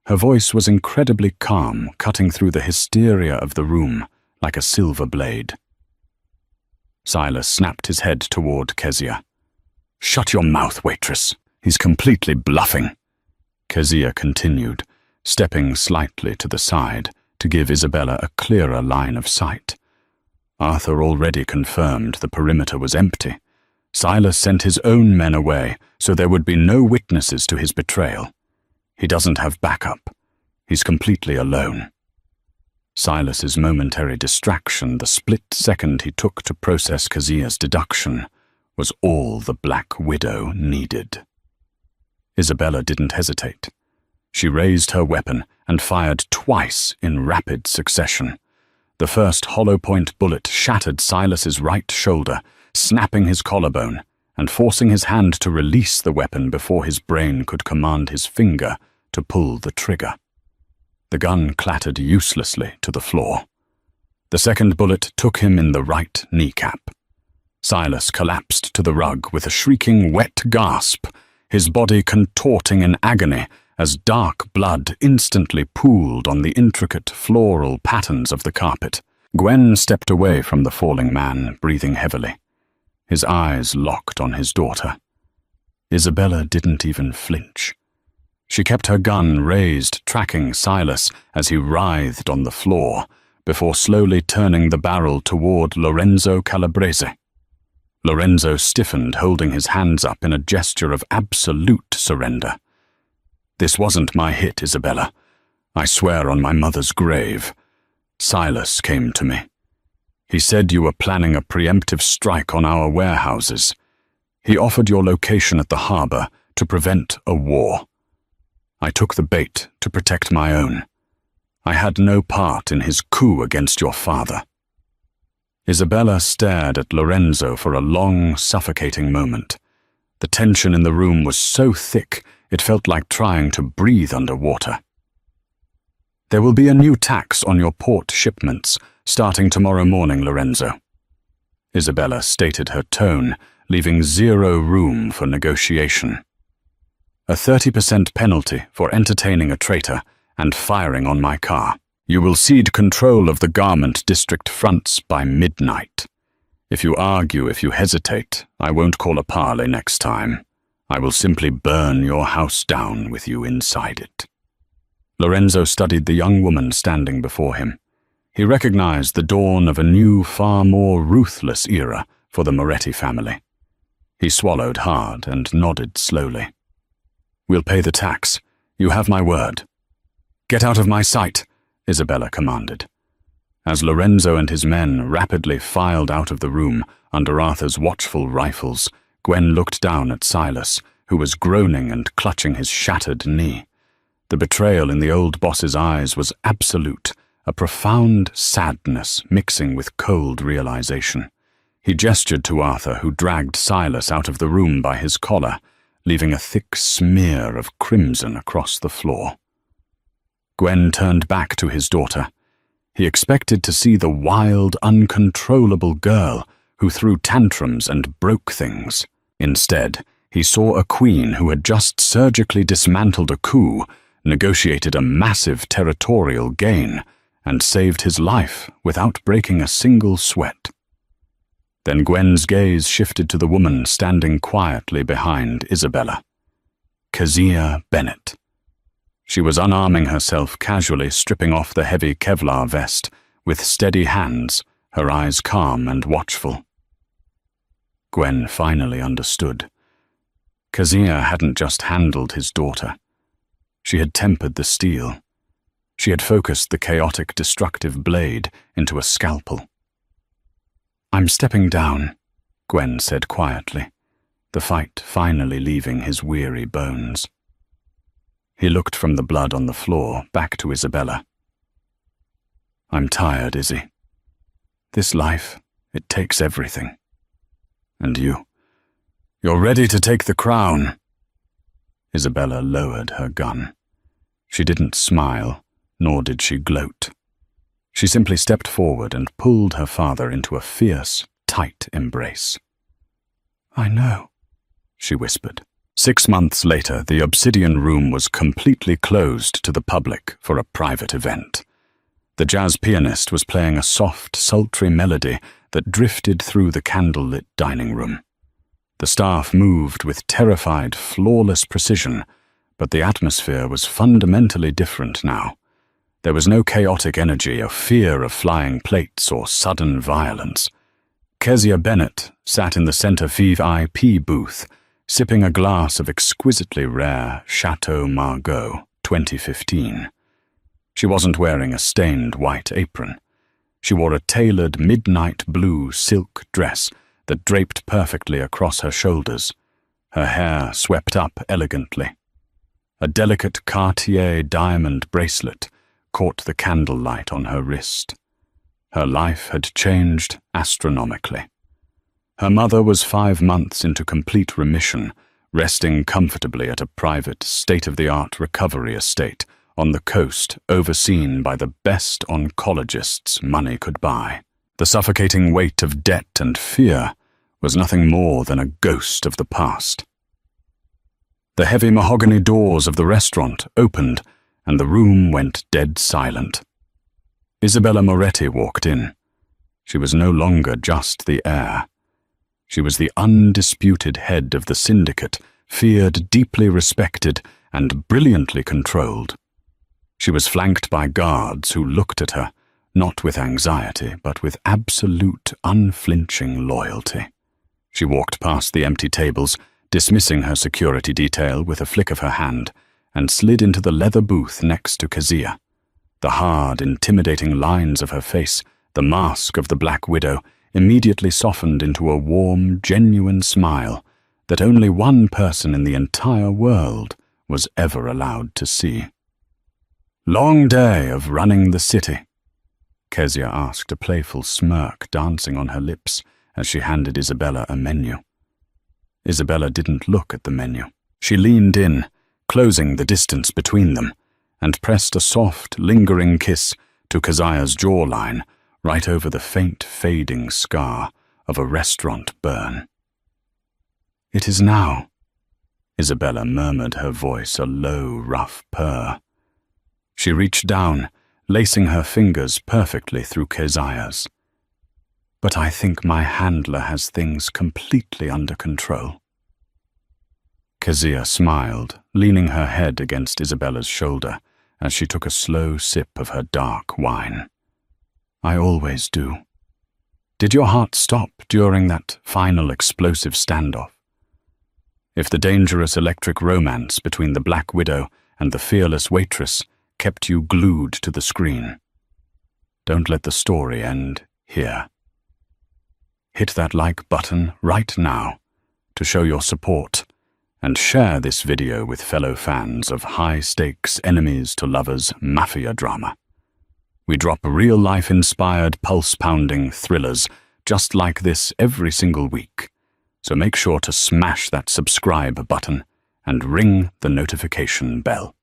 Her voice was incredibly calm, cutting through the hysteria of the room like a silver blade. Silas snapped his head toward Kezia. "Shut your mouth, Waitress. He's completely bluffing." Kezia continued, stepping slightly to the side to give Isabella a clearer line of sight. Arthur already confirmed the perimeter was empty. Silas sent his own men away, so there would be no witnesses to his betrayal. He doesn't have backup. He's completely alone. Silas's momentary distraction, the split second he took to process Kezia's deduction, was all the Black Widow needed. Isabella didn't hesitate. She raised her weapon and fired twice in rapid succession. The first hollow-point bullet shattered Silas's right shoulder, snapping his collarbone and forcing his hand to release the weapon before his brain could command his finger to pull the trigger. The gun clattered uselessly to the floor. The second bullet took him in the right kneecap. Silas collapsed to the rug with a shrieking, wet gasp, his body contorting in agony as dark blood instantly pooled on the intricate floral patterns of the carpet. Gwen stepped away from the falling man, breathing heavily. His eyes locked on his daughter. Isabella didn't even flinch. She kept her gun raised, tracking Silas as he writhed on the floor, before slowly turning the barrel toward Lorenzo Calabrese. Lorenzo stiffened, holding his hands up in a gesture of absolute surrender. "This wasn't my hit, Isabella. I swear on my mother's grave. Silas came to me. He said you were planning a preemptive strike on our warehouses. He offered your location at the harbor to prevent a war. I took the bait to protect my own. I had no part in his coup against your father." Isabella stared at Lorenzo for a long, suffocating moment. The tension in the room was so thick it felt like trying to breathe underwater. "There will be a new tax on your port shipments starting tomorrow morning, Lorenzo." Isabella stated her tone, leaving zero room for negotiation. "A 30% penalty for entertaining a traitor and firing on my car. You will cede control of the garment district fronts by midnight. If you argue, if you hesitate, I won't call a parley next time. I will simply burn your house down with you inside it." Lorenzo studied the young woman standing before him. He recognized the dawn of a new, far more ruthless era for the Moretti family. He swallowed hard and nodded slowly. "We'll pay the tax. You have my word." "Get out of my sight," Isabella commanded. As Lorenzo and his men rapidly filed out of the room under Arthur's watchful rifles, Gwen looked down at Silas, who was groaning and clutching his shattered knee. The betrayal in the old boss's eyes was absolute, a profound sadness mixing with cold realization. He gestured to Arthur, who dragged Silas out of the room by his collar, leaving a thick smear of crimson across the floor. Gwen turned back to his daughter. He expected to see the wild, uncontrollable girl who threw tantrums and broke things. Instead, he saw a queen who had just surgically dismantled a coup, negotiated a massive territorial gain, and saved his life without breaking a single sweat. Then Gwen's gaze shifted to the woman standing quietly behind Isabella. Kezia Bennett. She was unarming herself casually, stripping off the heavy Kevlar vest, with steady hands, her eyes calm and watchful. Gwen finally understood. Kezia hadn't just handled his daughter. She had tempered the steel. She had focused the chaotic, destructive blade into a scalpel. "I'm stepping down," Gwen said quietly, the fight finally leaving his weary bones. He looked from the blood on the floor back to Isabella. "I'm tired, Izzy. This life, it takes everything. And you're ready to take the crown." Isabella lowered her gun. She didn't smile, nor did she gloat. She simply stepped forward and pulled her father into a fierce, tight embrace. "I know," she whispered. 6 months later, the Obsidian Room was completely closed to the public for a private event. The jazz pianist was playing a soft, sultry melody that drifted through the candlelit dining room. The staff moved with terrified, flawless precision, but the atmosphere was fundamentally different now. There was no chaotic energy, or fear of flying plates or sudden violence. Kezia Bennett sat in the center VIP booth, sipping a glass of exquisitely rare Chateau Margaux 2015. She wasn't wearing a stained white apron. She wore a tailored midnight blue silk dress that draped perfectly across her shoulders, her hair swept up elegantly. A delicate Cartier diamond bracelet caught the candlelight on her wrist. Her life had changed astronomically. Her mother was 5 months into complete remission, resting comfortably at a private, state-of-the-art recovery estate on the coast overseen by the best oncologists money could buy. The suffocating weight of debt and fear was nothing more than a ghost of the past. The heavy mahogany doors of the restaurant opened, and the room went dead silent. Isabella Moretti walked in. She was no longer just the heir. She was the undisputed head of the syndicate, feared, deeply respected, and brilliantly controlled. She was flanked by guards who looked at her, not with anxiety, but with absolute, unflinching loyalty. She walked past the empty tables, dismissing her security detail with a flick of her hand, and slid into the leather booth next to Kezia. The hard, intimidating lines of her face, the mask of the Black Widow, immediately softened into a warm, genuine smile that only one person in the entire world was ever allowed to see. "Long day of running the city?" Kezia asked, a playful smirk dancing on her lips as she handed Isabella a menu. Isabella didn't look at the menu. She leaned in, closing the distance between them, and pressed a soft, lingering kiss to Kezia's jawline, right over the faint, fading scar of a restaurant burn. "It is now," Isabella murmured, her voice a low, rough purr. She reached down, lacing her fingers perfectly through Kezia's. "But I think my handler has things completely under control." Kezia smiled, leaning her head against Isabella's shoulder as she took a slow sip of her dark wine. "I always do. Did your heart stop during that final explosive standoff? If the dangerous electric romance between the Black Widow and the fearless Waitress kept you glued to the screen, don't let the story end here. Hit that like button right now to show your support, and share this video with fellow fans of high-stakes enemies-to-lovers Mafia drama. We drop real-life-inspired, pulse-pounding thrillers just like this every single week, so make sure to smash that subscribe button and ring the notification bell.